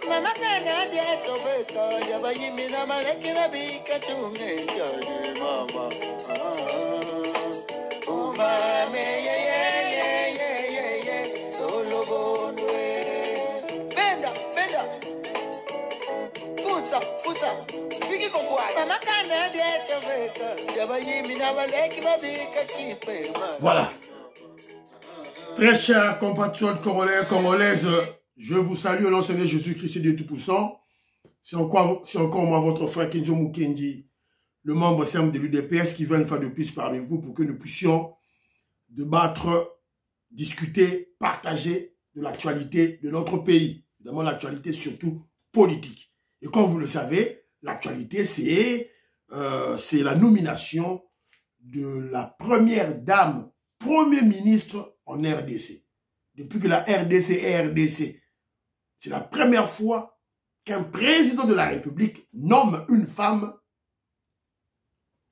Mama kana dia tobeka ya bayimi na malekina bika tunge jade mama umame ye solo bonwe benda pusa fiki kombo mama kana dia tobeka ya bayimi na malekina bika kipe mama. Voilà. Très chers compatriotes congolais, congolaises, je vous salue au nom de Jésus-Christ Dieu Tout-Puissant. C'est encore moi, votre frère Kenjo Mukendi, le membre simple de l'UDPS, qui vient une fois de plus parmi vous pour que nous puissions débattre, discuter, partager de l'actualité de notre pays. Évidemment, l'actualité surtout politique. Et comme vous le savez, l'actualité, c'est la nomination de la première dame, premier ministre en RDC. Depuis que la RDC est RDC, c'est la première fois qu'un président de la République nomme une femme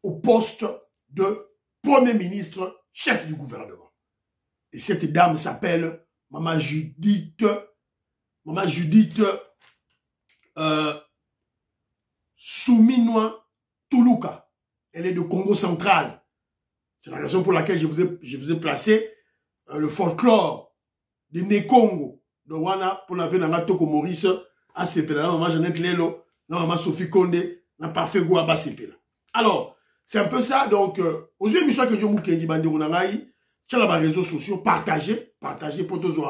au poste de premier ministre, chef du gouvernement. Et cette dame s'appelle Maman Judith Souminois Toulouka. Elle est de Congo central. C'est la raison pour laquelle je vous ai placé le folklore de Nekongo. Donc, voilà, pour la veine de Toko Maurice, à Sepela, maman Jeannette Lelo, maman Sophie Condé, na parfait Gouaba Sepela. Alors, c'est un peu ça. Donc, aux yeux de que je vous dis, sur les réseaux sociaux, partagez pour tous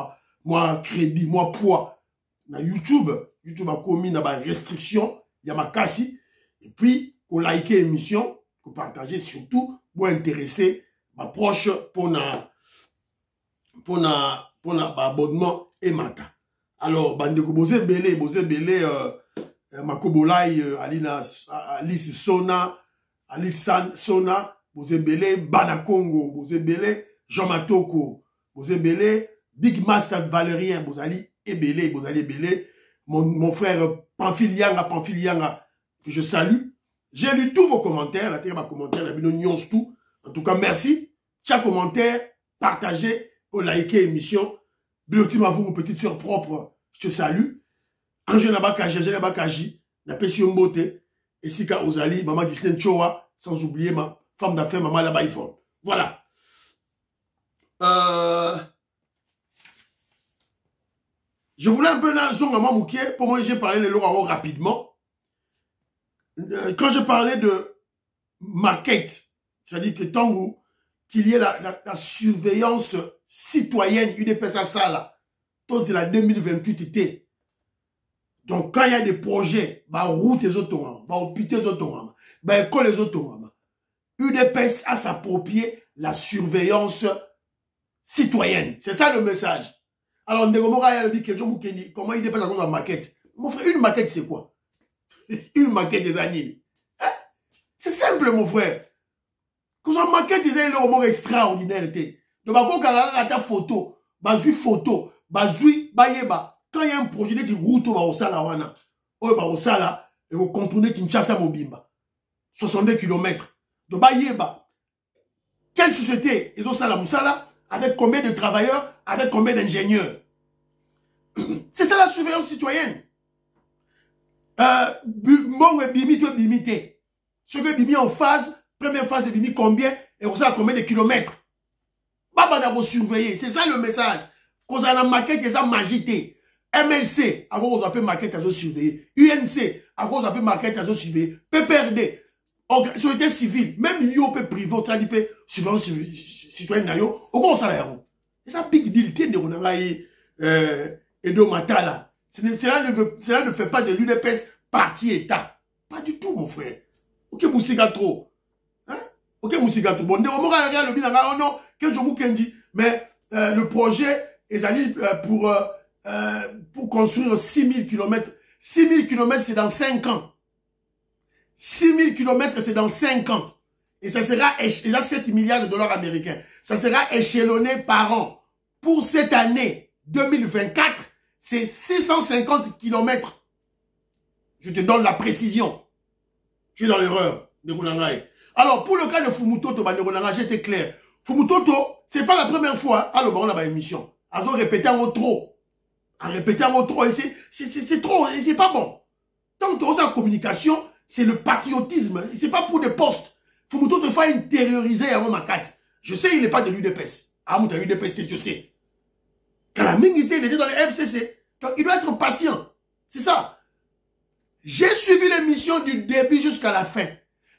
moi crédit, moi poids. Na YouTube a commis une restriction, il y a ma casse. Et puis, pour liker l'émission, pour partager surtout, pour intéresser ma proche pour abonnement et mata. Alors, bandeko bose belé, Makobolai, Alice Sona, Alice Sona, bose belé, Banakongo, bose belé, Jean Matoko, bose belé, Big Master Valérien, bosali belé, mon frère Pamphilianga, que je salue. J'ai lu tous vos commentaires, la terre ma commentaire, la bino tout. En tout cas, merci. Chaque commentaire, partagez, likez l'émission. Bilotima vous, mon petite soeur propre, je te salue. Angela Bakaji, la Pession Mbote, et Sika Ozali, Maman Gislen Chowa, sans oublier ma femme d'affaires, Maman Labaïfon. Voilà. Je voulais un peu dans son maman Mouké, pour moi j'ai parlé les lots rapidement. Quand je parlais de maquette, c'est-à-dire que tant qu'il y ait la surveillance citoyenne, UDPS à ça là, tous de la 2028 donc quand il y a des projets, bah route les autres, bah hôpital les autres, bah école les autres, UDPS a s'approprier la surveillance citoyenne. C'est ça le message. Alors Ndegomora dit que comment UDPS a la maquette. Mon frère, une maquette c'est quoi? Une maquette des années. Hein? C'est simple, mon frère. Quand on maquette des années, c'est extraordinaire. Donc, quand on a ta photo, photo, quand il y a un projet de route, au Sala, et vous contournez Kinshasa Mobimba. 62 km. Donc, quelle société ils ont ça Moussala, avec combien de travailleurs, avec combien d'ingénieurs? C'est ça la surveillance citoyenne. Bimité. Ce que Bimi en phase, première phase de Bimi combien, et on sait à combien de kilomètres. Baba d'abord surveiller, c'est ça le message. Quand on a maquette, ils ont magité. MLC, à quoi on appelle maquette, ils ont surveillé. UNC, à quoi on appelle maquette, ils ont surveillé. PPRD, société civile, même l'IOP privé, on dit surveillance citoyenne, au quoi on s'en et ça big deal, tiens, on a Edo Matala. Cela ne fait pas de l'UDPS parti État. Pas du tout, mon frère. Ok, Moussiga trop. Hein? Ok, Moussiga trop. Bon, on regarde le bilan, oh non, que je vous dis. Mais le projet est allé pour construire 6000 km. 6000 km, c'est dans 5 ans. 6 000 km, c'est dans 5 ans. Et ça sera, déjà 7 milliards de dollars américains. Ça sera échelonné par an. Pour cette année 2024, c'est 650 km. Je te donne la précision. Je suis dans l'erreur. Alors, pour le cas de Fumutoto, j'étais clair. Fumutoto, c'est pas la première fois. Alors, on a une émission. Ils ont répété en trop. En répétant en trop. Et c'est trop. Et c'est pas bon. Tant que tu as en communication, c'est le patriotisme. C'est pas pour des postes. Fumutoto fait intérioriser avant ma casse. Je sais, il n'est pas de l'UDPS. Ah, mais tu as l'UDPS, je sais. Quand la Mingité, il était dans le FCC. Donc, il doit être patient. C'est ça. J'ai suivi l'émission du début jusqu'à la fin.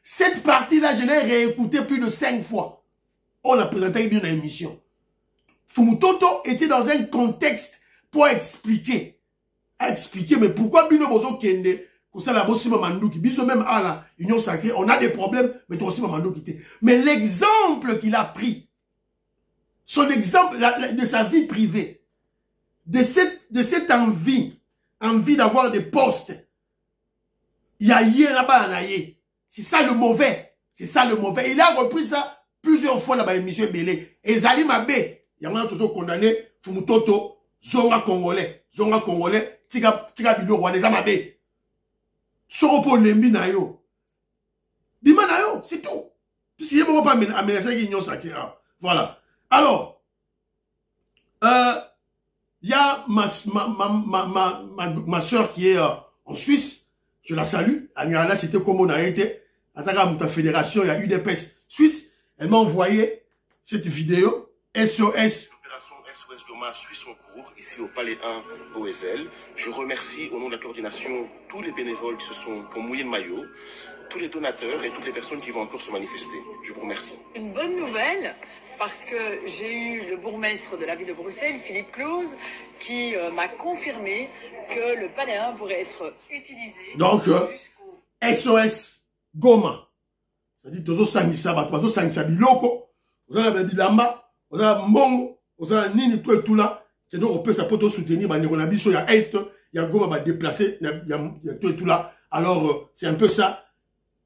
Cette partie-là, je l'ai réécoutée plus de 5 fois. On a présenté une émission. Fumutoto était dans un contexte pour expliquer. Expliquer, mais pourquoi Bino Bozo Kende, Kosala Bossi Mamandouki, Biso même à la Union Sacrée, on a des problèmes, mais toi aussi Mamandouki. Mais l'exemple qu'il a pris, son exemple de sa vie privée, de cette envie d'avoir des postes, il y a hier là-bas en aïe. C'est ça le mauvais. C'est ça le mauvais. Il a repris ça plusieurs fois dans l'émission Belé. Et Zali Mabé, il y en a toujours condamné, Fumutoto, Zonga Congolais, Tika Bilo Rwanda Mabé. Soropo Lembi Nayo. Bima Nayo, c'est tout. Si il ne pas amener l'Union Sacrée. Voilà. Alors, il y a ma soeur qui est en Suisse. Je la salue. Là, c'était comme on a été. À ta fédération, il y a UDPS Suisse. Elle m'a envoyé cette vidéo. SOS. L'opération SOS Doma suit son cours ici au Palais 1 OSL. Je remercie au nom de la coordination tous les bénévoles qui ont mouillé le maillot, tous les donateurs et toutes les personnes qui vont encore se manifester. Je vous remercie. Une bonne nouvelle, parce que j'ai eu le bourgmestre de la ville de Bruxelles, Philippe Claus, qui m'a confirmé que le Palais 1 pourrait être utilisé. Donc, SOS Goma. Ça dit toujours Sangisa, toujours Sangisa Biloko. Vous avez un bilamba, vous avez un mongo, vous avez un nini, tout et tout là. Et donc, on peut s'apporter soutenir, il y a Est, il y a Goma déplacé, il y a tout et tout là. Alors, c'est un peu ça.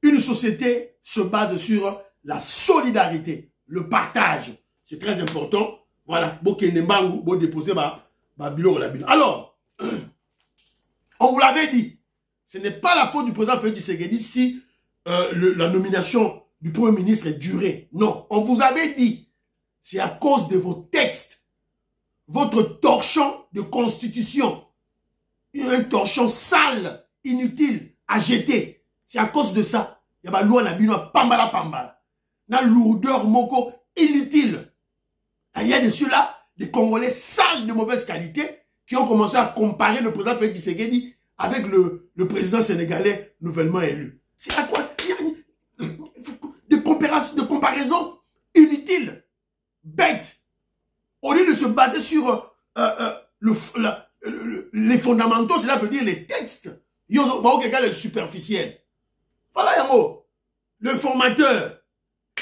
Une société se base sur la solidarité, le partage. C'est très important. Voilà. Bon déposer, alors, on vous l'avait dit, ce n'est pas la faute du président Félix Tshisekedi si la nomination du Premier ministre est durée. Non, on vous avait dit, c'est à cause de vos textes, votre torchon de constitution, un torchon sale, inutile, à jeter. C'est à cause de ça. Il y a loi pambala. La lourdeur moko inutile. Il y a dessus là des Congolais sales de mauvaise qualité qui ont commencé à comparer le président Félix Tshisekedi avec le président sénégalais nouvellement élu. C'est à quoi? De comparaison inutile, bête. Au lieu de se baser sur les fondamentaux, cela veut dire les textes. Il y a le superficiel. Voilà, Yango. Le formateur,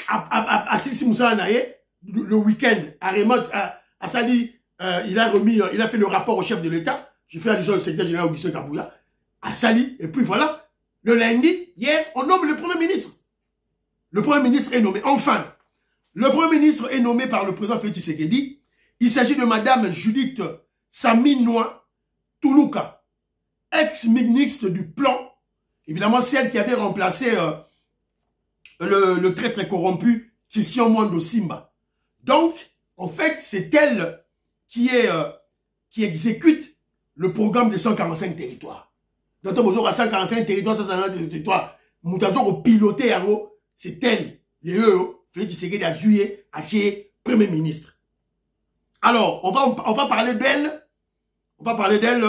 Assis Moussa Anaye, le week-end, à Sali, il a fait le rapport au chef de l'État. J'ai fait allusion au secrétaire général Augustin Kabouya. À Sali, et puis voilà. Le lundi, hier, on nomme le Premier ministre. Le Premier ministre est nommé. Enfin, le Premier ministre est nommé par le président Félix Tshisekedi. Il s'agit de Madame Judith Saminoa Toulouka, ex-ministre du Plan. Évidemment, celle qui avait remplacé le très très corrompu Christian Mwando Simba. Donc, en fait, c'est elle qui exécute le programme de 145 territoires. Dans ton besoin, 145 territoires, 145 territoires, Moutazo piloté en haut, c'est elle, les Félix Tshisekedi à juillet, à Tché, Premier ministre. Alors, on va parler d'elle. On va parler d'elle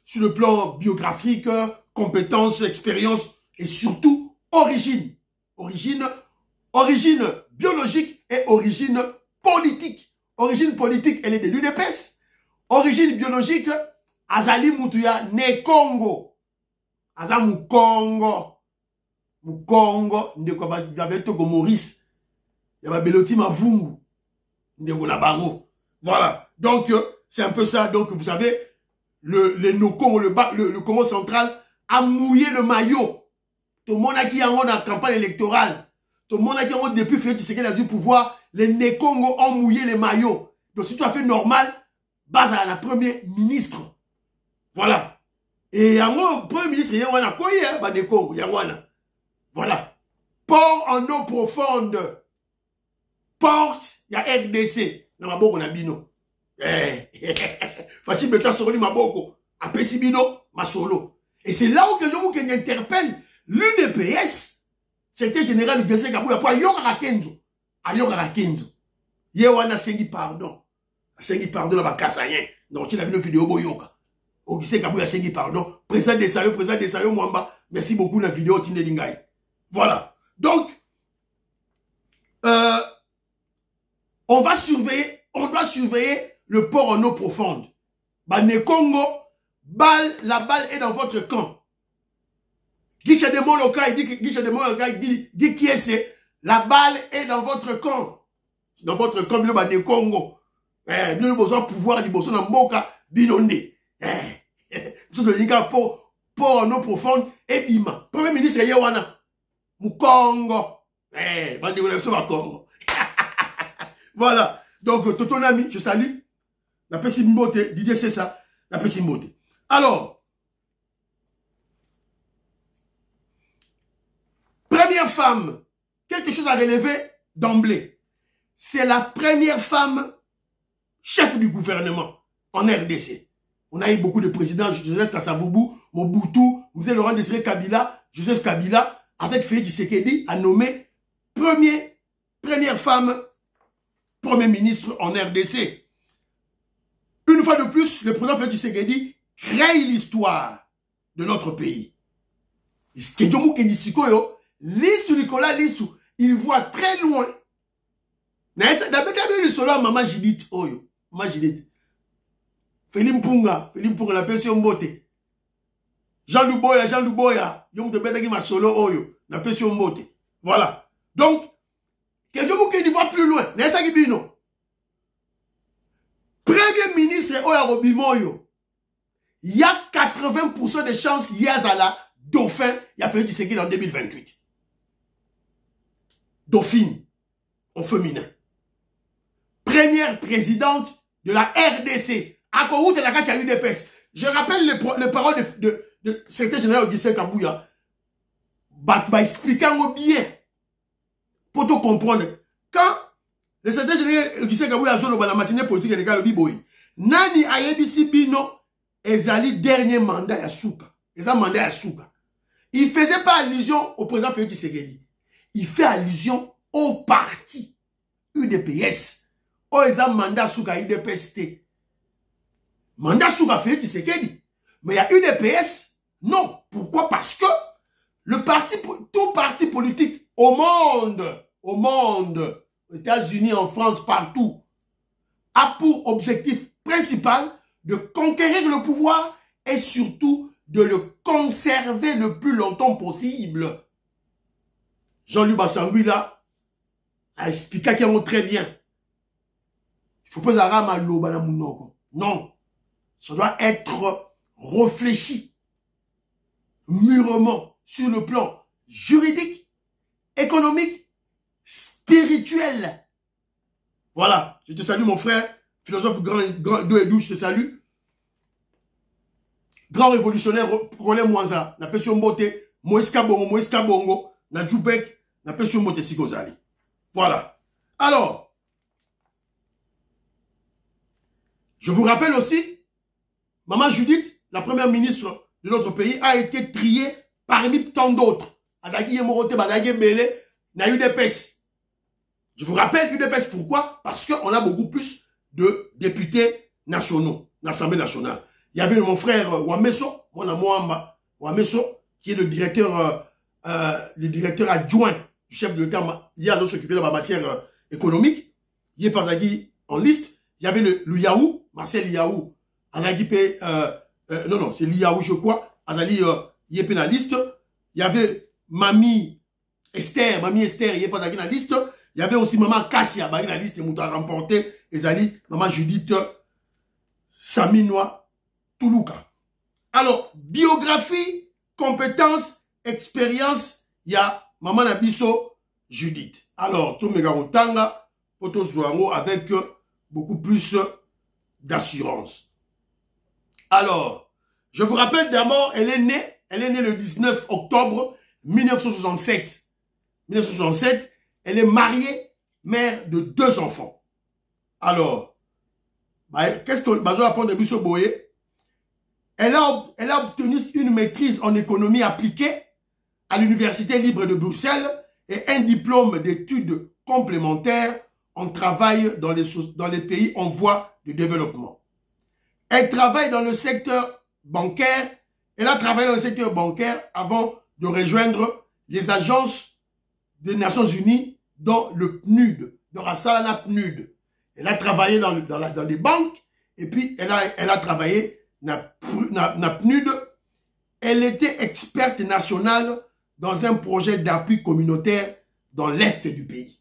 sur le plan biographique, compétences, expérience et surtout origine. Origine biologique et origine politique. Origine politique, elle est de l'UDPS. Origine biologique, Azali Moutuya, né Congo. Azam Congo. Congo, ndeko Togo Maurice. Yaba Beloti Mavungu. Ndeko Labango. Voilà. Donc, c'est un peu ça. Donc, vous savez, le Congo central a mouillé le maillot Tout le monde a qui en a campagne électorale. Tout le monde a qui en depuis Félix Tshisekedi a du pouvoir. Les Nékongo ont mouillé les maillots. Donc si tu as fait normal, base à la première ministre. Voilà. Et en premier ministre, il y a un quoi, bah Nékongo, il y a un. Voilà. Port en eau profonde. Porte, il y a RDC. Dans ma boque, on a bino. Fachi Beta Soroli Maboko. Apesi bino, ma solo. Et c'est là où que je vous interpelle. L'UDPS, c'était général de Gessé Kabouya. Pour Yokara Kenzo. A Yokara Kenzo. Yewana Sengi pardon. Sengi pardon la bakassayen. Donc tu as vu une vidéo Boyoka. Augustin Kabouya Sengi pardon. Président des Sayo Mwamba. Merci beaucoup la vidéo Tinde Lingay. Voilà. Donc, on doit surveiller le port en eau profonde. Bané Congo, la balle est dans votre camp. Guichet de Molokai dit qui est c'est. La balle est dans votre camp. Dans votre camp, le Bané Congo. Nous avons besoin de pouvoir du Bosso dans Mboka, Binonde. Vous avez port en eau profonde et Bima. Premier ministre Yawana. Moukongo. Bané Congo. Voilà. Donc, ton ami, je salue. La Pessimbote, Didier c'est ça. La Pessimbote. Alors, première femme, quelque chose à relever d'emblée. C'est la première femme chef du gouvernement en RDC. On a eu beaucoup de présidents, Joseph Kassaboubou, Mobutu, Mzee Laurent Désiré Kabila, Joseph Kabila, avec Félix Tshisekedi, a nommé première femme Premier ministre en RDC. Une fois de plus, le président Félix Tshisekedi crée l'histoire de notre pays. Il voit très loin. Maman Judith Oyo. Maman Judith. Félix Mpunga, la pension Mbote. Jean Louboya. Yom te bête qui m'a solo Oyo. La pension Mbote. Voilà. Donc, quelqu'un qui voit plus loin. N'est-ce pas Bino? Premier ministre Oya Robimoyo. Il y a 80% de chances, il y a Zala, Dauphin, il y a Félix Tshisekedi en 2028. Dauphine, en féminin. Première présidente de la RDC. À Kourou, la carte, il y a eu des pèses. Je rappelle les paroles de secrétaire général Augustin Kabouya. Expliquant bien. Pour tout comprendre. Quand le secrétaire général Augustin Kabouya a joué la matinée politique de Kalobi Boy, Nani Ayebisi Bino, Ezali dernier mandat à Souka. Mandat à Souka. Il ne faisait pas allusion au président Félix Tshisekedi. Il fait allusion au parti UDPS. Oh, mandat Souka UDPST. Mandat Souka Félix Tshisekedi. Mais il y a UDPS. Non. Pourquoi? Parce que tout parti politique au monde, aux États-Unis, en France, partout, a pour objectif principal de conquérir le pouvoir et surtout de le conserver le plus longtemps possible. Jean-Luc Bassangui là a expliqué qu'il est très bien. Il ne faut pas avoir mal l'eau. Non. Ça doit être réfléchi mûrement sur le plan juridique, économique, spirituel. Voilà. Je te salue mon frère, philosophe grand d'eau et douce, je te salue. Grand révolutionnaire, Roland Mwanza, na Pession Mbote, Moïse Kabongo, na Djoubek, na Pession Mbote Sikozali. Voilà. Alors, je vous rappelle aussi, Maman Judith, la première ministre de notre pays, a été triée parmi tant d'autres. Adagi Yemorote, Badagi Bele, na UDPS. Je vous rappelle UDPS, pourquoi? Parce qu'on a beaucoup plus de députés nationaux, l'Assemblée nationale. Il y avait mon frère Wameso, mon amour Wameso, qui est le directeur adjoint du chef de l'État. Il a s'occupé de la matière économique. Il est pas en liste. Il y avait le Yaou, Marcel Yaou. Azagi non, c'est Liaou, je crois. Azali, il est la liste. Il y avait Mamie Esther, il est pas dans la liste. Il y avait aussi Maman Kassia, dans la liste, il a remporté. Ezali, Maman Judith, Saminois, Toulouka. Alors, biographie, compétences expérience, il y a Maman Nabiso Judith. Alors, tout mes garotanga, Poto Zouango avec beaucoup plus d'assurance. Alors, je vous rappelle d'abord, elle est née le 19 octobre 1967. 1967, elle est mariée, mère de 2 enfants. Alors, qu'est-ce que Bazo apprend de Bisso Boye? Elle a obtenu une maîtrise en économie appliquée à l'Université libre de Bruxelles et un diplôme d'études complémentaires en travail dans les pays en voie de développement. Elle travaille dans le secteur bancaire. Elle a travaillé dans le secteur bancaire avant de rejoindre les agences des Nations Unies dans le PNUD, dans la Salana PNUD. Elle a travaillé dans des banques et puis elle a travaillé dans PNUD. Elle était experte nationale dans un projet d'appui communautaire dans l'est du pays.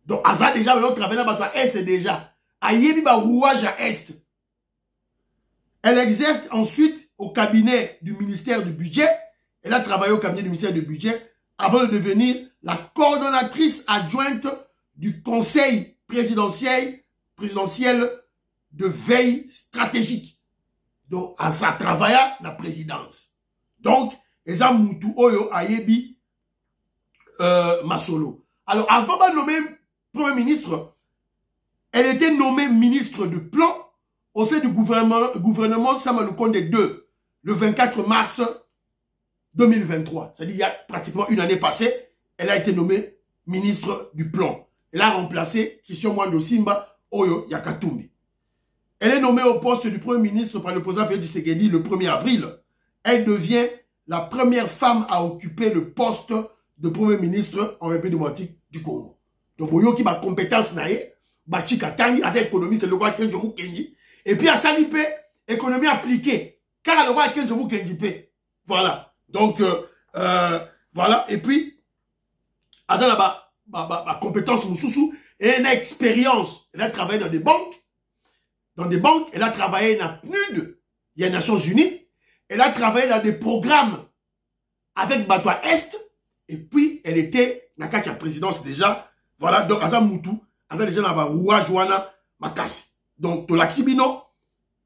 Donc, à ça déjà, elle a travaillé dans l'est déjà. À Yebiba Rouage à est. Elle exerce ensuite au cabinet du ministère du budget. Elle a travaillé au cabinet du ministère du budget avant de devenir la coordonnatrice adjointe du conseil présidentiel de veille stratégique. Donc, à ça travaille la présidence. Donc, Eza Moutou Oyo Ayebi Masolo. Alors, avant de nommer Premier ministre, elle était nommée ministre du plan au sein du gouvernement Samalou Konde II, le 24 mars 2023. C'est-à-dire, il y a pratiquement une année passée, elle a été nommée ministre du plan. Elle a remplacé Christian Mwando Simba Oyo Yakatumbi. Elle est nommée au poste du Premier ministre par le président Félix Tshisekedi le 1er avril. Elle devient la première femme à occuper le poste de Premier ministre en République démocratique du Congo. Donc, Boyo qui a compétence naïe, Bachika Tangi, à cette économie, c'est le roi Kenjomu Kenji. Et puis à Salipe, économie appliquée. Car le roi Kenjomu Kenji. Voilà. Donc, voilà. Et puis, à ça là-bas, ma compétence Moussoussou, et une expérience. Elle a travaillé dans des banques. Elle a travaillé dans PNUD, il y a les Nations Unies. Elle a travaillé dans des programmes avec Batois Est. Et puis, elle était dans la présidence déjà. Voilà, donc, Azam Moutou, Azam déjà dans la Ouajouana Makasi. Donc, Tolaxibino,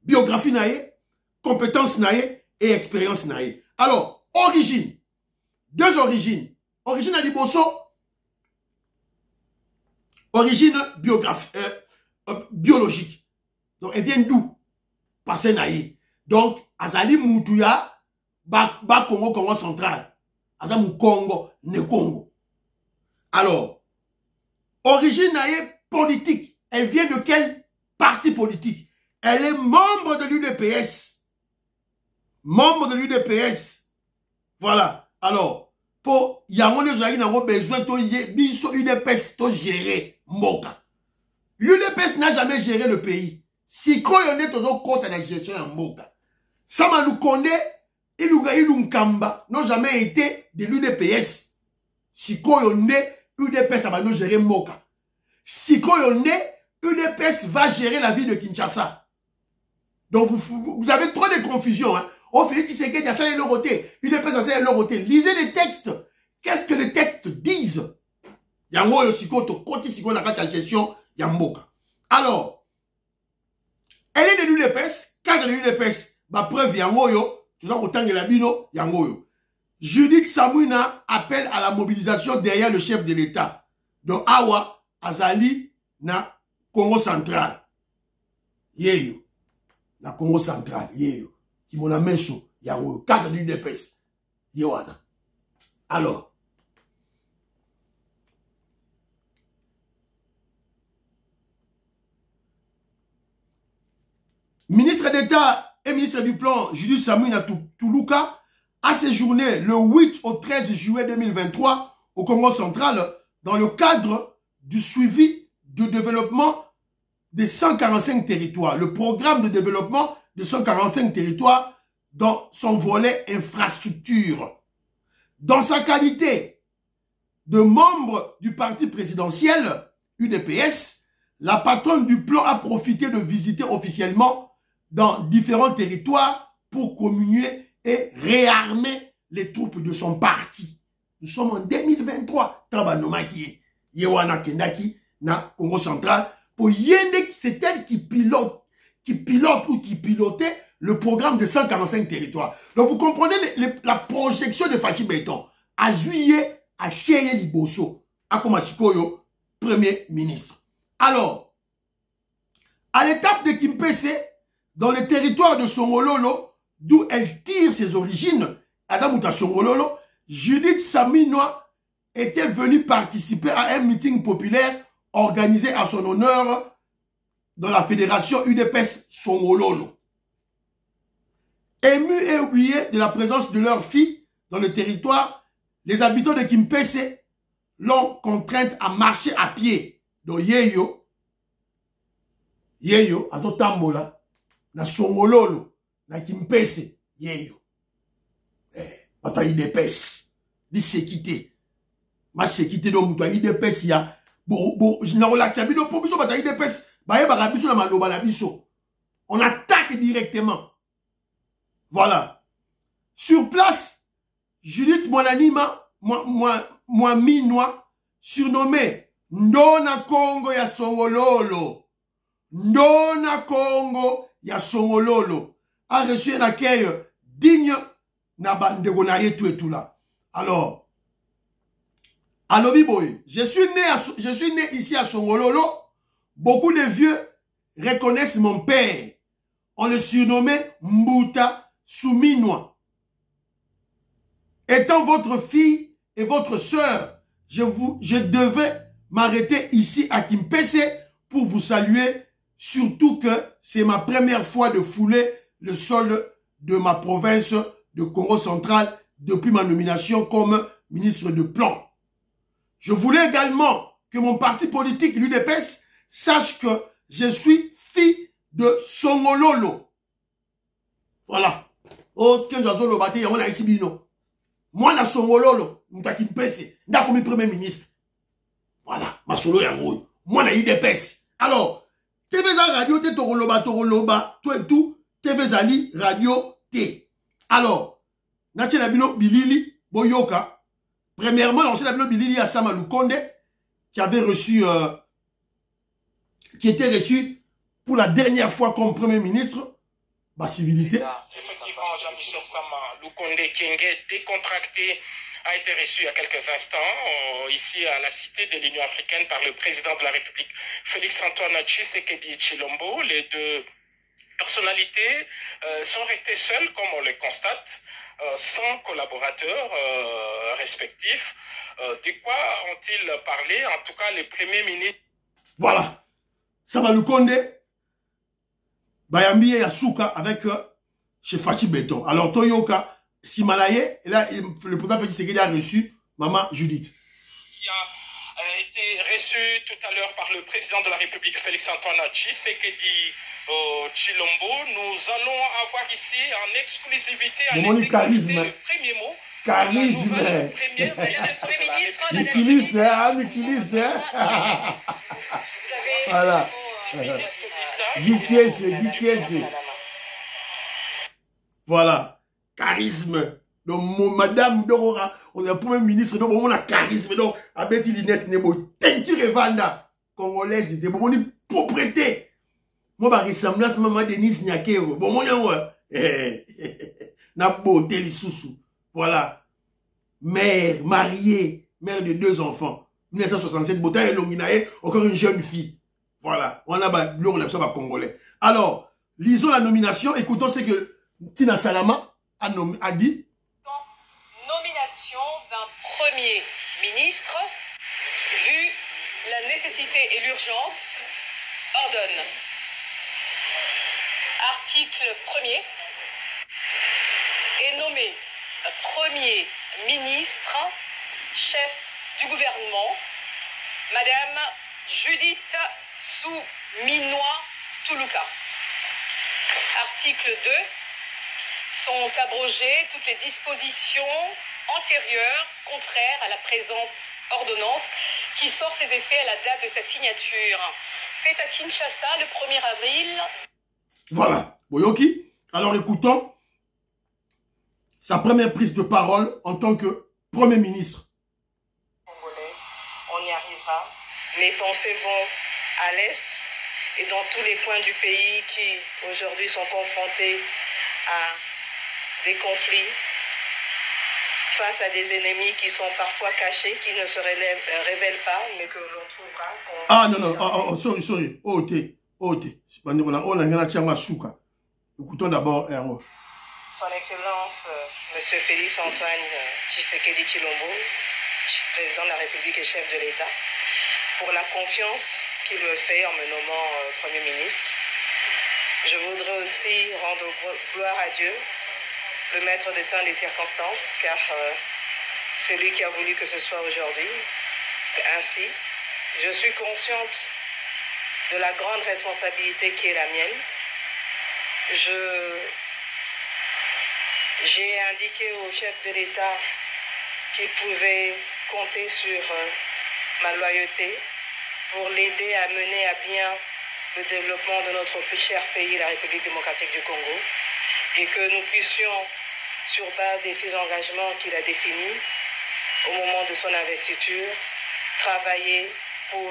biographie naïe, compétence naïe et expérience naïe. Alors, origine. 2 origines. Origine à Liboso. Origine biologique. Donc, elle vient d'où? Passé naïe. Donc, Azali Moutouya, Congo central. Azam Congo, ne Congo. Alors, origine naïe politique. Elle vient de quel parti politique? Elle est membre de l'UDPS. Membre de l'UDPS. Voilà. Alors, pour Yamone Zoaï n'a pas besoin de l'UDPS de gérer Moka. L'UDPS n'a jamais géré le pays. Si quand on est toujours contre la gestion en Moka, Sama nous connaît, Ilungamba n'ont jamais été de l'UDPS. Si quand on est, UDPS va nous gérer Moka. Si quand on est, UDPS va gérer la ville de Kinshasa. Donc vous avez trop de confusion. Hein. Au Félix Tshisekedi a ça leur côté. UDPS a ça leur côté. Lisez les textes. Qu'est-ce que les textes disent? Yango yosiko to koti siko na kati ya gestion ya Moka. Alors, elle est de l'UDPS. Quand elle est de l'UDPS, ma preuve yango yo, tout ça autant que la bino yango yo. Judith Samouina appelle à la mobilisation derrière le chef de l'État. Donc Awa Azali na Congo central. Yeyo. Na Congo central. Yeyo. Qui m'en a mis sur yango. Cadre de l'UDPS. Yewana. Alors. Ministre d'État et ministre du Plan, Judith Samouina Toulouka, a séjourné le 8 au 13 juillet 2023 au Congo central dans le cadre du suivi du développement des 145 territoires, le programme de développement de 145 territoires dans son volet infrastructure. Dans sa qualité de membre du parti présidentiel UDPS, la patronne du plan a profité de visiter officiellement dans différents territoires pour communier et réarmer les troupes de son parti. Nous sommes en 2023. Tabanoma qui est Yewana Kendaki, na Congo central. Pour Yende, c'est elle qui pilote ou qui pilotait le programme de 145 territoires. Donc vous comprenez la projection de Fachi Béton. À juillet, à Thieye Liboso, à Komasikoyo, Premier ministre. Alors, à l'étape de Kimpese, dans le territoire de Songololo, d'où elle tire ses origines, Adamuta Songololo, Judith Saminois était venue participer à un meeting populaire organisé à son honneur dans la fédération UDPS Songololo. Émus et oubliés de la présence de leur fille dans le territoire, les habitants de Kimpese l'ont contrainte à marcher à pied. Donc Yeyo, azotambola, na Songololo, na Kimpese, Yeyo. Bata UDPS, di séquité. Ma séquité donc mutua UDPS ya, na relaxa bido po biso bata UDPS, baye barabiso na maloba na biso. On attaque directement. Voilà. Sur place, Judith Monanima, moi minois, surnommé Ndona Congo ya Songololo. Ndona Congo ya Songololo a reçu un accueil digne na bandeko na ye tout et tout là. Alors, Alobiboy, je suis né ici à Songololo. Beaucoup de vieux reconnaissent mon père. On le surnommait Mbuta Souminois. Étant votre fille et votre sœur, je devais m'arrêter ici à Kimpese pour vous saluer, surtout que c'est ma première fois de fouler le sol de ma province de Congo central depuis ma nomination comme ministre de plan. Je voulais également que mon parti politique, l'UDPS, sache que je suis fille de Songololo. Voilà. Oh, moi, na Songololo, Mutakimpese, n'a comme premier ministre. Voilà. Ma solo yango. Moi, na UDPS. Alors, TV radio, te toroloba, tout et tout, TV Zali, radio, T. Alors, Nache Nabino Bilili, Boyoka. Premièrement, l'ancien Nabino Bilili à Sama Lukonde, qui avait reçu, qui était reçu pour la dernière fois comme premier ministre, ma civilité. Effectivement, Jean-Michel Sama Lukonde Kenge, décontracté, a été reçu il y a quelques instants, ici à la Cité de l'Union africaine par le président de la République, Félix-Antoine Tshisekedi Tshilombo. Les deux personnalités sont restées seules, comme on le constate, sans collaborateurs respectifs. De quoi ont-ils parlé? En tout cas, les premiers ministres. Voilà. Sama Lukonde, Bayambi et Yasuka avec chez Fachi Béton. Alors, Toyoka, Simalaye, et là, le président Félix Tshisekedi a reçu Maman Judith. Qui a été reçu tout à l'heure par le président de la République, Félix-Antoine Tshisekedi Tshilombo. Nous allons avoir ici en exclusivité à charisme. Le premier mot. Charisme. Mikilisme, hein, Mikilisme. Voilà. Gikiese. Voilà. Charisme. Donc, madame Dorora, on est le premier ministre, donc on a charisme. Donc, avec les lunettes, nebo teinture et vanda. Congolaise, c'est bon, on propriété. Moi, bah, ressemblance, maman Denise Nyakero. Bon, moi, na beauté, les sous-sous. Voilà. Mère, mariée, mère de 2 enfants. 1967, Bota et Longinae, encore une jeune fille. Voilà. On a l'on congolais. Alors, lisons la nomination. Écoutons ce que Tina Salama a dit. Nomination d'un premier ministre, vu la nécessité et l'urgence, ordonne. Article 1er est nommé premier ministre, chef du gouvernement, Madame Judith Souminois Toulouka. Article 2. Sont abrogées toutes les dispositions antérieures contraires à la présente ordonnance qui sort ses effets à la date de sa signature. Faite à Kinshasa le 1er avril. Voilà. Boyoki. Alors écoutons sa première prise de parole en tant que Premier ministre. On y arrivera. Mes pensées vont à l'Est et dans tous les coins du pays qui aujourd'hui sont confrontés à des conflits, face à des ennemis qui sont parfois cachés, qui ne se révèlent pas, mais que l'on trouvera. Ah non, sorry. OT. Écoutons d'abord Héros. Son Excellence, M. Félix Antoine Tshisekedi Tshilombo, président de la République et chef de l'État, pour la confiance qu'il me fait en me nommant Premier ministre. Je voudrais aussi rendre gloire à Dieu, le maître des temps et des circonstances, car c'est lui qui a voulu que ce soit aujourd'hui. Ainsi, je suis consciente de la grande responsabilité qui est la mienne. J'ai indiqué au chef de l'État qu'il pouvait compter sur ma loyauté pour l'aider à mener à bien le développement de notre plus cher pays, la République démocratique du Congo, et que nous puissions, sur base des faits d'engagement qu'il a définis au moment de son investiture, travailler pour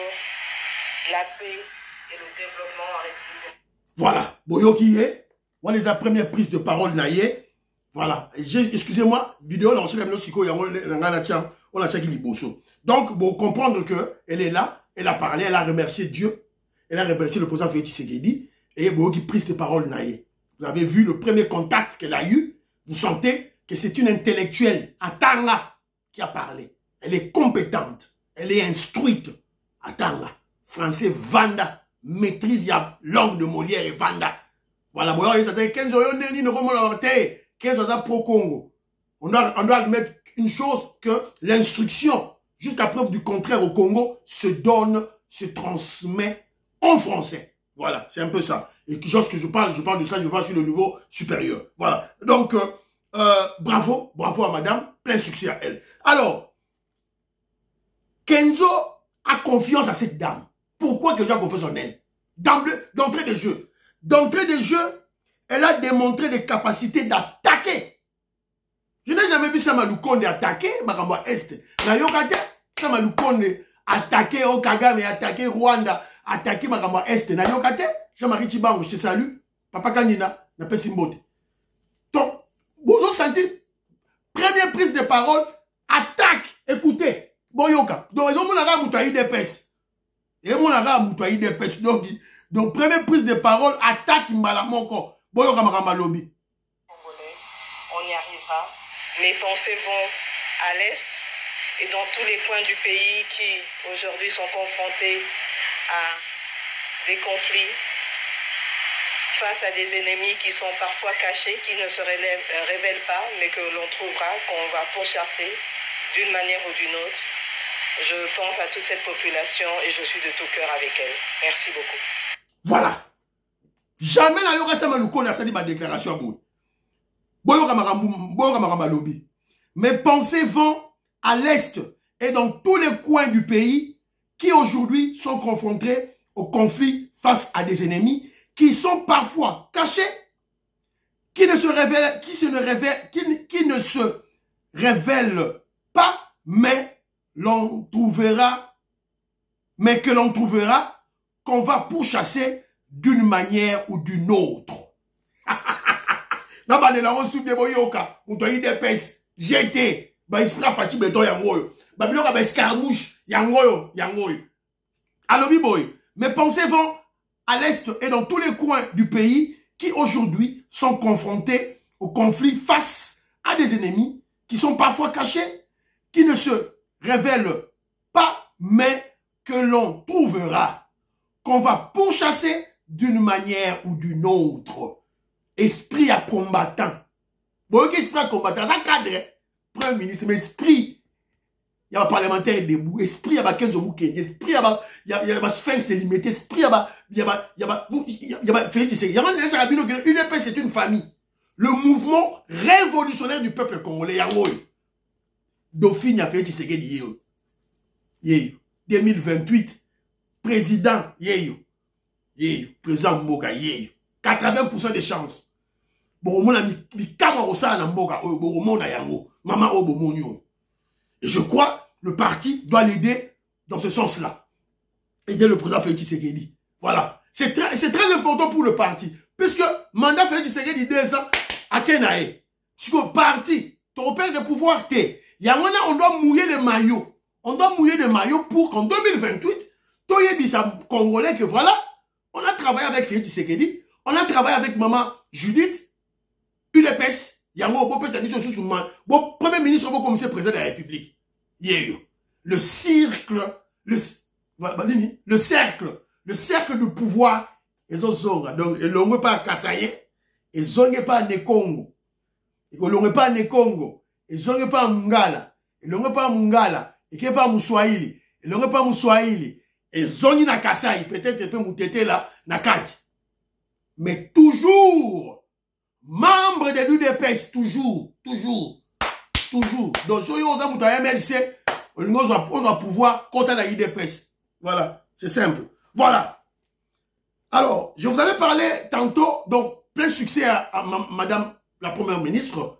la paix et le développement en République. Voilà, Boyoki est, on les a premières prises de parole naïe. Voilà, excusez-moi, vidéo là, on a checké les bosso. Donc, pour comprendre que elle est là, elle a parlé, elle a remercié Dieu, elle a remercié le président Félix Tshisekedi, et Boyoki prise de parole naïe. Vous avez vu le premier contact qu'elle a eu, vous sentez que c'est une intellectuelle, Atanga, qui a parlé. Elle est compétente, elle est instruite. Atanga, français, Vanda, maîtrise la langue de Molière et Vanda. Voilà, bon, ça fait 15 ans, pro-Congo. On doit admettre une chose, que l'instruction, jusqu'à preuve du contraire au Congo, se donne, se transmet en français. Voilà, c'est un peu ça. Et lorsque je parle de ça, je parle sur le niveau supérieur. Voilà. Donc, bravo à madame, plein succès à elle. Alors, Kenzo a confiance à cette dame. Pourquoi Kenzo a confiance en elle? D'entrée de jeu. D'entrée de jeu, elle a démontré des capacités d'attaquer. Je n'ai jamais vu Sama Lukonde attaquer Makamba Est. Nayokate, Sama Lukonde attaquer au Kagame, attaquer Rwanda, attaquer Makamba Est. Nayokate, Jean-Marie Chibango, je te salue. Papa Kanina, n'a pas simbote. Donc, vous avez senti, première prise de parole, attaque, écoutez, Boyoka. Donc, ils ont mon arabe moutaï d'épès. Et mon arabe moutaï d'épès. Donc, première prise de parole, attaque Mbalamonko. Boyoka Makamba Lobby. On y arrivera. Mes pensées vont à l'Est et dans tous les coins du pays qui aujourd'hui sont confrontés à des conflits, face à des ennemis qui sont parfois cachés, qui ne se révèlent pas, mais que l'on trouvera, qu'on va pourchasser d'une manière ou d'une autre. Je pense à toute cette population et je suis de tout cœur avec elle. Merci beaucoup. Voilà. Jamais la yoka sama lukona sali ma déclaration à bout. Boyoka Makamba Lobby. Mes pensées vont à l'Est et dans tous les coins du pays qui aujourd'hui sont confrontés au conflit face à des ennemis qui sont parfois cachés, qui ne se révèlent pas, mais que l'on trouvera qu'on va pourchasser d'une manière ou d'une autre. Na bande la reçu de boyoka, ou to ide pes, jeté, ba ispra fachi beton yangoyo. Ba biloka ba escarmouche, yangoyo. Alobi boy, mes pensées vont à l'Est et dans tous les coins du pays qui aujourd'hui sont confrontés au conflit face à des ennemis qui sont parfois cachés, qui ne se révèlent pas, mais que l'on trouvera, qu'on va pourchasser d'une manière ou d'une autre. Esprit à combattant. Bon, esprit à combattant, ça cadre, Premier ministre, mais esprit, il y a un parlementaire debout, esprit, il y a un Kenzo Moukenye, esprit, il y a un sphinx limité, esprit, il y a Félix Tshisekedi, une UDPS, c'est une famille. Le mouvement révolutionnaire du peuple congolais, Dauphine, il y a Félix Tshisekedi, 2028, président, président Mboka, 80% des chances. Bon, on a mis kama osa na mboka, bon, na yango, maman o bomonyo. Et je crois, le parti doit l'aider dans ce sens-là. Aider le président Félix Tshisekedi. Voilà. C'est très important pour le parti. Puisque mandat Félix Tshisekedi 2 ans, à Kenae. Si le parti, ton père de pouvoir t'es, on doit mouiller les maillots. On doit mouiller les maillots pour qu'en 2028, Toyebisa Congolais, que voilà, on a travaillé avec Félix Tshisekedi, on a travaillé avec maman Judith, UDPS, Yango, bon, premier ministre, bon commissaire président de la République. Le cercle, le cercle de pouvoir, ils ont zonga. Donc, ils n'ont pas Kasaye, ils n'ont pas Nekongo. Ils n'ont pas Nekongo. Ils n'ont pas Mungala. Ils n'ont pas Mungala. Ils n'ont pas Mouswahili. Ils n'ont pas Mouswahili. Ils ont na Kasaye. Peut-être qu'ils peuvent moutete là, na Kati. Mais toujours, membre de l'UDPS, toujours. Donc, si on a un MLC, on va pouvoir contre la UDPS. Voilà, c'est simple. Voilà. Alors, je vous avais parlé tantôt, donc, plein succès à madame la première ministre,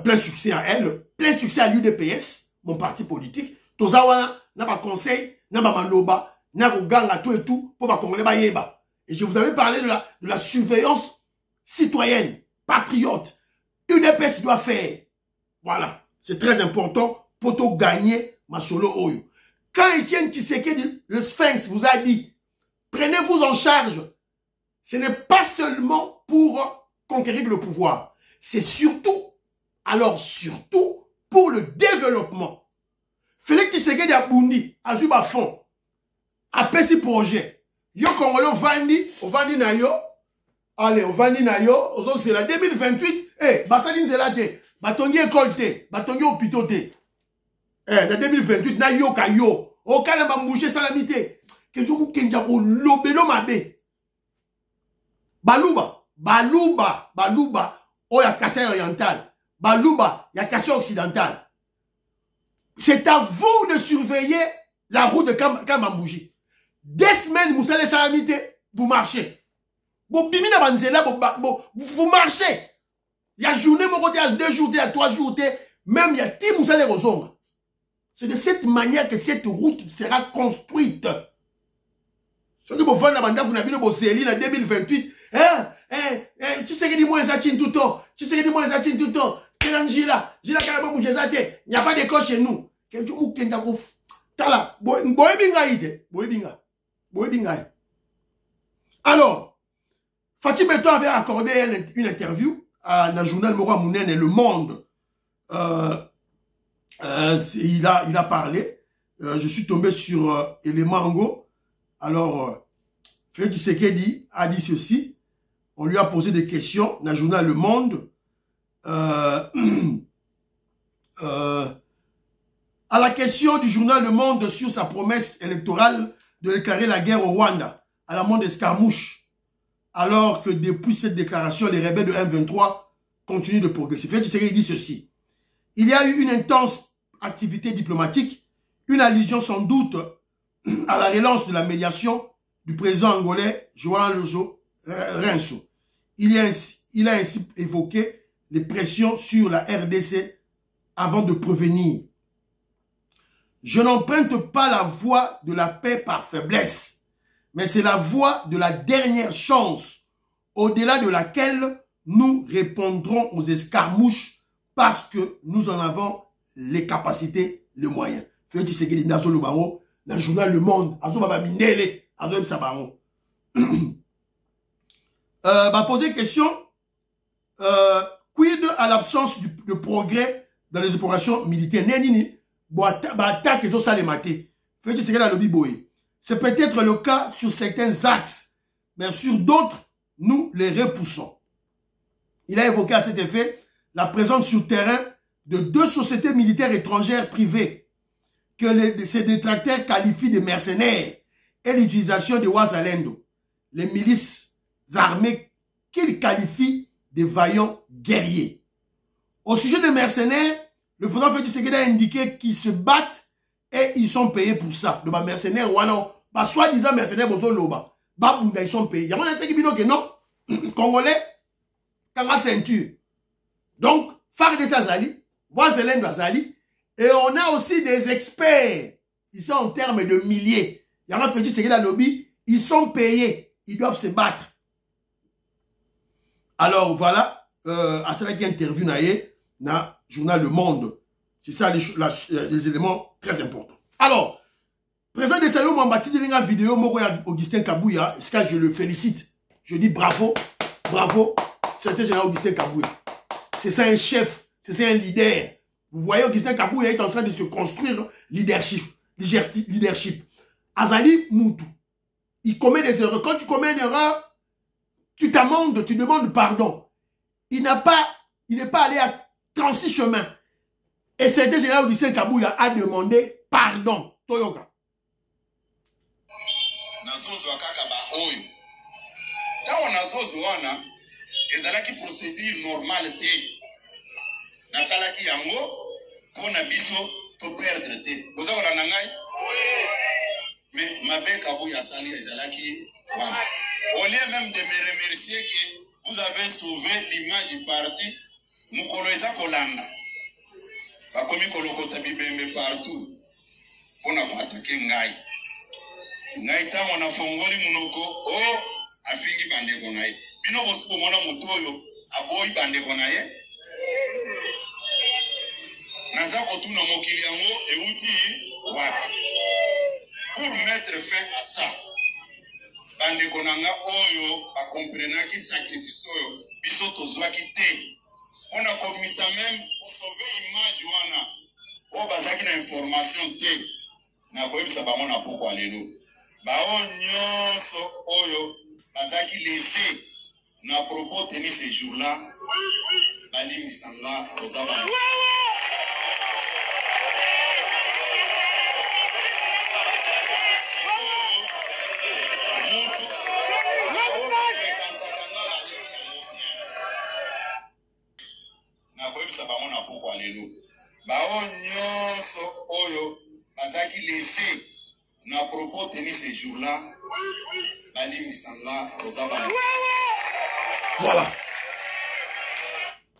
plein succès à elle, plein succès à l'UDPS, mon parti politique. Tozawana, n'a pas conseil, n'a pas maloba, n'a pas ganga, tout et tout, pour pas congolais ba yeba. Et je vous avais parlé de la surveillance citoyenne, patriote. UDPS doit faire. Voilà. C'est très important pour tout gagner ma solo oyo. Quand Etienne Tshisekedi, le Sphinx, vous a dit, prenez-vous en charge, ce n'est pas seulement pour conquérir le pouvoir, c'est surtout, alors surtout, pour le développement. Félix Tshisekedi a bondi, a zuba fond, a pesi projet. Yo Congolais au vandi na yo, allez, au vandi na yo, c'est la 2028, Bassaline c'est la te, batongi école te, batongi hôpital te. En 2028, na yo ka yo. O kana ba mbouche salamité. Que je vous kenja ko lobelo mabe. Baluba. O ya Kassai oriental. Baluba, ya Kassai occidental. C'est à vous de surveiller la route de Kamambouji. 2 semaines, vous allez salamité, vous marchez. Vous bimina banzela, vous marchez. Il y a journée, il y a 2 jours, il y a 3 jours, même il y a 10 moussales rozonga. C'est de cette manière que cette route sera construite. Ce que vous faites dans en 2028, tu sais que dis-moi ça tient tout le temps. Tu sais que dis-moi ça tient tout le temps. Gila carrément il n'y a pas d'école chez nous. Alors, Fatih Beto avait accordé une interview à un journal Mora Mounen et Le Monde. Il a parlé. Je suis tombé sur Elemango. Alors, Félix Tshisekedi a dit ceci. On lui a posé des questions dans le journal Le Monde. À la question du journal Le Monde sur sa promesse électorale de déclarer la guerre au Rwanda, à la mode d'escarmouche, alors que depuis cette déclaration, les rebelles de M23 continuent de progresser. Félix Tshisekedi dit ceci. Il y a eu une intense activité diplomatique, une allusion sans doute à la relance de la médiation du président angolais João Lourenço. Il a ainsi évoqué les pressions sur la RDC avant de prévenir. Je n'emprunte pas la voie de la paix par faiblesse, mais c'est la voie de la dernière chance, au-delà de laquelle nous répondrons aux escarmouches parce que nous en avons les capacités, les moyens. Félix Tshisekedi dans le journal Le Monde, va poser une question. Quid à l'absence de progrès dans les opérations militaires? C'est peut-être le cas sur certains axes, mais sur d'autres, nous les repoussons. Il a évoqué à cet effet la présence sur terrain de 2 sociétés militaires étrangères privées que ces détracteurs qualifient de mercenaires et l'utilisation de Ouazalendo, les milices armées qu'ils qualifient de vaillants guerriers. Au sujet des mercenaires, le président Félix Tshisekedi a indiqué qu'ils se battent et ils sont payés pour ça. Les mercenaires, soi-disant mercenaires, ils sont payés. Il y a des gens qui disent que non, Congolais, Kanga ceinture. Donc, FARDC Azali, Voiselendo Azali, et on a aussi des experts. Ils sont en termes de milliers. Il y a un petit secret dans le lobby, ils sont payés. Ils doivent se battre. Alors, voilà, à cela qui interview dans le journal Le Monde. C'est ça les éléments très importants. Alors, président de Salou Mambati de la vidéo, Augustin Kabouya, ce que je le félicite. Je dis bravo, bravo, secrétaire général Augustin Kabouya. C'est ça un chef, c'est ça un leader. Vous voyez, Augustin Kabouya est en train de se construire leadership. Azali Moutou. Il commet des erreurs. Quand tu commets une erreur, tu t'amendes, tu demandes pardon. Il n'est pas allé à 36 chemins. Et le secrétaire général Augustin Kabouya a demandé pardon. Toyoka. Ezalaki procédure normale te. Nasalaki yango pona biso to perdre te. Boza wala nangai? Mais mabe Kabouya sali ezalaki wana. Au lieu même de me remercier que vous avez sauvé l'image du parti, mukolo eza kolanda. Bakomi kolokota bibembe partout. Pona ko attaquer ngai. Ngai tango na fongoli munoko oh afingi bandeko na ye. Bino bosuko mona mutu oyo aboyi bandeko na ye. Naza kotuna mokili yango euti wapi. Pour mettre fin à ça, bandeko nanga oyo bakomprenaki sacrifice oyo biso tozwaki te. On a commis ça même pour sauver image wana. O bazaki na information te. Na koyebisa bamona pourquoi lelo. Bao nyonso oyo bazaki laissé na propos tenu ce jour-là. Bali misanga ozaba. Na koyebisa bamona pourquoi lelo. Bao nyonso oyo bazaki laissé na propos tenu ce jour-là. Bali misanga ozaba. Voilà.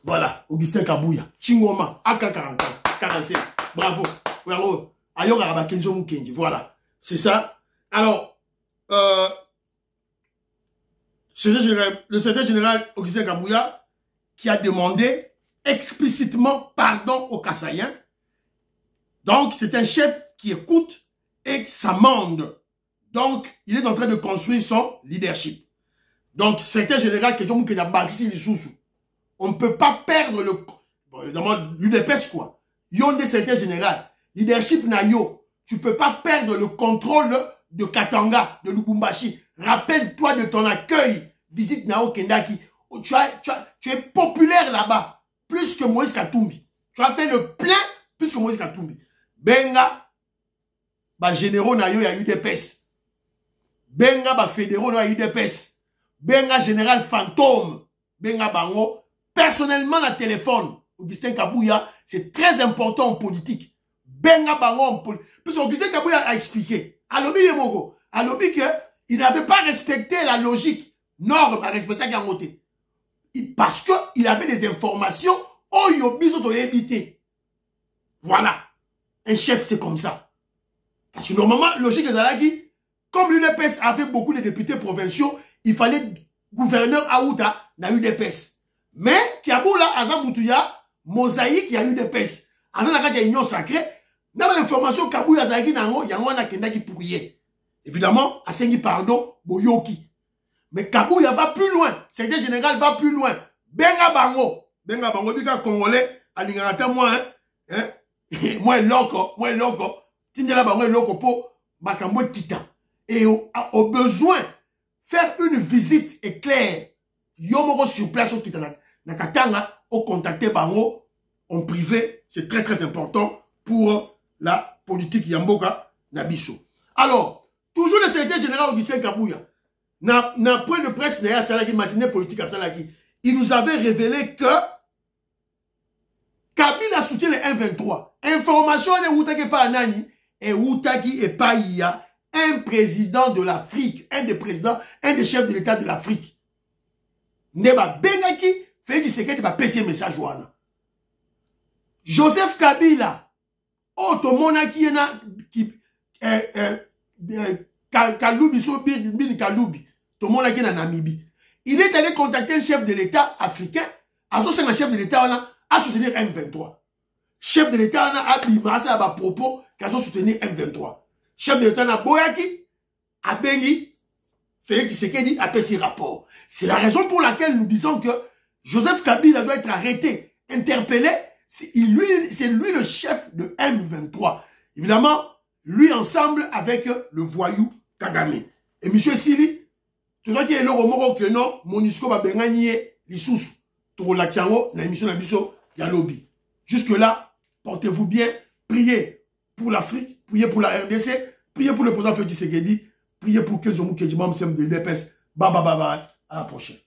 Voilà, Augustin Kabouya. Chingoma, AK-44, 47. Bravo. Bravo. Ayoka Rabakenjo Mukenji. Voilà. C'est ça. Alors, le secrétaire général Augustin Kabouya qui a demandé explicitement pardon aux Kassaïens. Donc, c'est un chef qui écoute et qui s'amende. Donc, il est en train de construire son leadership. Donc, secrétaire général que John Mukenya Barisi Lissousou. On ne peut pas perdre le... Bon, évidemment, l'UDPS quoi. Yon de secrétaire général. Leadership na yo. Tu ne peux pas perdre le contrôle de Katanga, de Lubumbashi. Rappelle-toi de ton accueil. Visite Nao Kendaki. Tu es populaire là-bas. Plus que Moïse Katumbi. Tu as fait le plein plus que Moïse Katumbi. Benga, ba généraux na yo ya UDPS. Benga, ba fédéraux na UDPS. Benga général fantôme. Benga bango. Personnellement, la téléphone. Augustin Kabouya, c'est très important en politique. Benga bango en politique. Parce qu'Augustin Kabouya a expliqué. Alobi Yemogo. Alobi que il n'avait pas respecté la logique. Norme à respecter Gangote. Parce qu'il avait des informations. Oh, yobiso doit éviter. Voilà. Un chef, c'est comme ça. Parce que normalement, logique des Alaki, comme l'UDPS avait beaucoup de députés provinciaux, il fallait gouverneur Aouta dans l'UDPS. Mais, Kiaboula, Azam Moutouya, mosaïque, il y a UDPS. Azam Nakaja Union Sacrée, dans l'information, Kabouya Zagi Nango, Yangwana Kendaki Pourrier. Évidemment, Asengi pardon, Boyoki. Mais Kabouya va plus loin. Secrétaire général va plus loin. Benga Bango. Benga Bango, du cas congolais, Alingata, moi, hein, moi, loco. Tindela Bango, loco, po, Makambo Kita. Et au besoin, faire une visite éclair. Yomoro sur place au Kitana. Nakatanga, au contacter Bango, en privé, c'est très très important pour la politique Yamboka Nabiso. Alors, toujours le secrétaire général Augustin Kabouya, n'a point de presse n'a Salaki matinée politique à Salaki. Il nous avait révélé que Kabila soutient les 1-23. Information de Woutaki par Nani et Woutaki et Païa, un président de l'Afrique, un des présidents, un des chefs de l'État de l'Afrique. Neba Bengaki Félix Tshisekedi va passer message wana. Joseph Kabila, oh to mona qui est na qui Kaloubi so bin Kaloubi, to mona qui est na Namibie. Il est allé contacter un chef de l'État africain, à ce un chef de l'État a soutenir M23. Chef de l'État a bimasa à propos qu'à soutenir M23. Chef de l'État a boyaki, a bengi, Félix Tshisekedi a fait ses rapports. C'est la raison pour laquelle nous disons que Joseph Kabila doit être arrêté, interpellé. C'est lui le chef de M23. Évidemment, lui ensemble avec le voyou Kagame. Et M. Sili, tout ça qui est le remorque que non, Monusco va gagner les sous. Pour l'action, la émission d'Abisso, Yalobi. Jusque-là, portez-vous bien, priez pour l'Afrique, priez pour la RDC, priez pour le président Félix Tshisekedi, priez pour que Zomou Kedjimam Sem de l'EPS. Bye bye bye bye. À la prochaine.